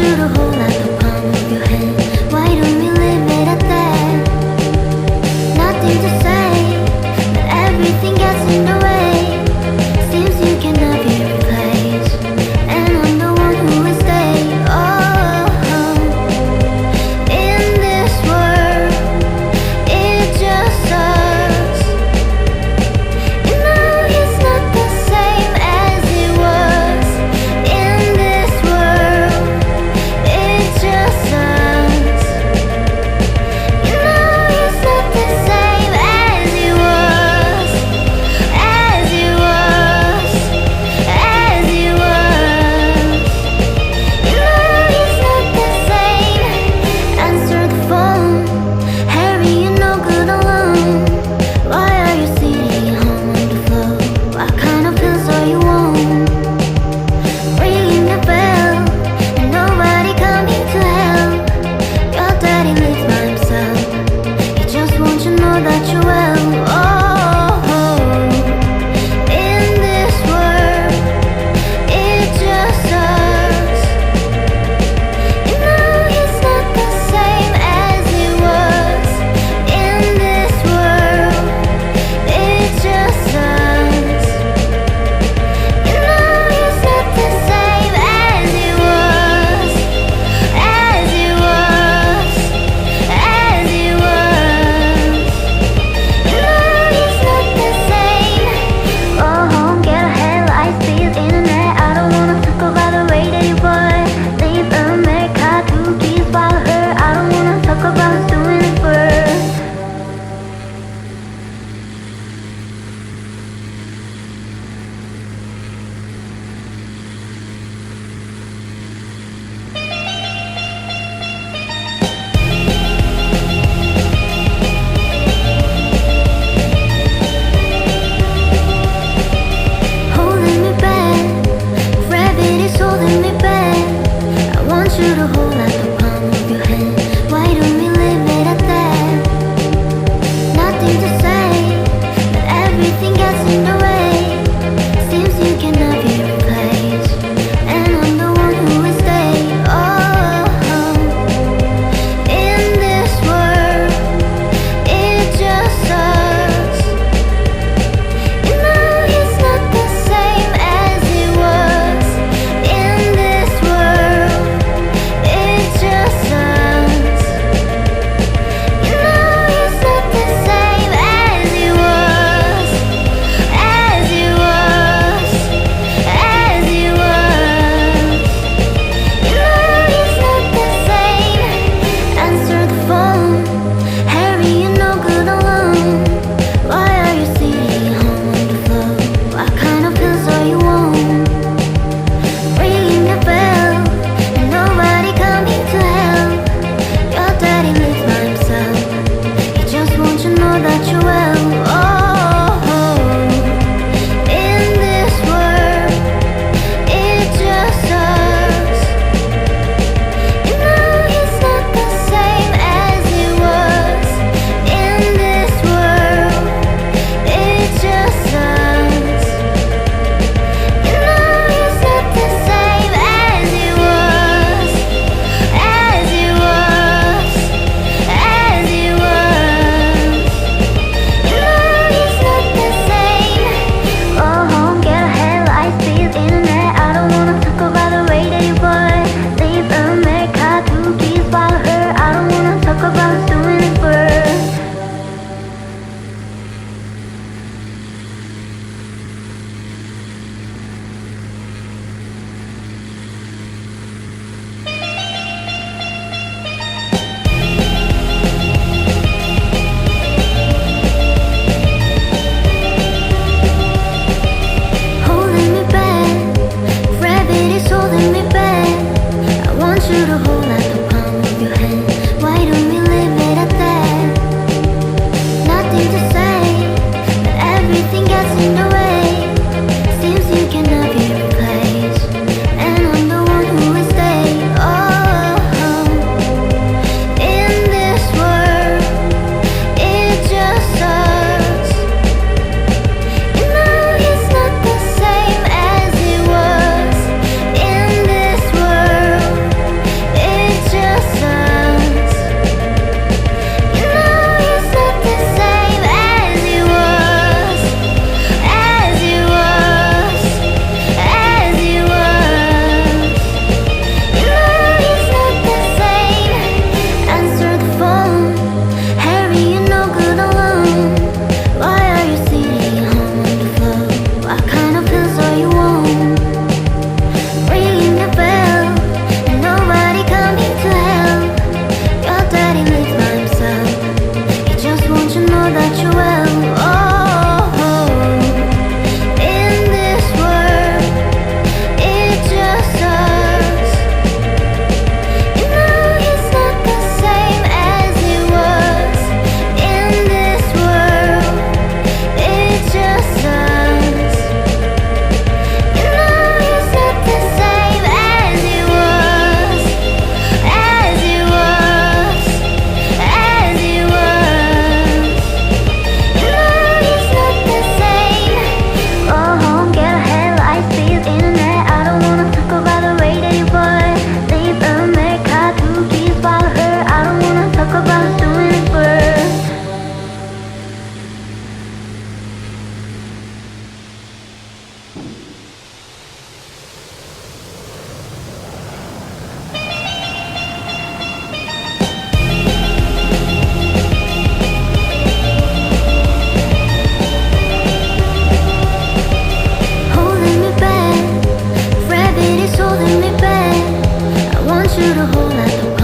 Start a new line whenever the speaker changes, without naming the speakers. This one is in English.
you to hold out the palm of your hand. Why don't we leave it at that? Nothing to say, but everything gets in the way. Seems you cannot be replaced, and I'm the one who will stay. Oh, in this world, it just sucks. You know it's not the same as it was. In this world, it just sucks. You know it's not the same as it was, as it was, as it was. You know it's not the same. Answer the phone, Harry, you're no good alone. Why are you sitting at home on the floor? What kind of pills are you on? Ringing the bell, and nobody coming to help. Your daddy lives by himself. He just wants you to know that you're well. Oh, in this world, it just sucks. You know it's not the same as it was. In this world, it just sucks. You know it's not the same as it was, as it was, as it was. You know it's not the same. Go home, get ahead, light speed, internet. I don't wanna talk about the way that you boy leave America, 2 kids follow her. I don't wanna talk about who's doing it first. Holding me back, gravity is holding me back. I want you to hold out the palm of your hand. Why don't we leave it at that? Nothing to say, but everything gets in the way. Seems you cannot be replaced, and I'm the one who will stay. Oh, in this world, it just sucks. You know it's not the same as it was. In this world, it just sucks. You know it's not the same as it was, as it was, as it was. You know it's not the same. Answer the phone, Harry, you're no good alone. Why are you sitting at home on the floor? What kind of pills are you on? Ringing the bell, and nobody coming to help. Your daddy lives by himself. He just wants you to know that you're well. Oh, in this world, it just sucks. You know it's not the same as it was. In this world, it just sucks. You know it's not the same as it was, as it was, as it was. You know it's not the same. Go home, get ahead, light speed, internet. I don't wanna talk about the way that you boy leave America, 2 kids follow her. I don't wanna talk about who's doing it first. Holding me back, gravity's holding me back. I want you to hold out the palm of your hand. Why don't we leave it at that? Nothing to say, but everything gets in the way. Seems you cannot be replaced, and I'm the one who will stay. Oh, in this world, it just sucks. You know it's not the same as it was. In this world, shoot a hole at the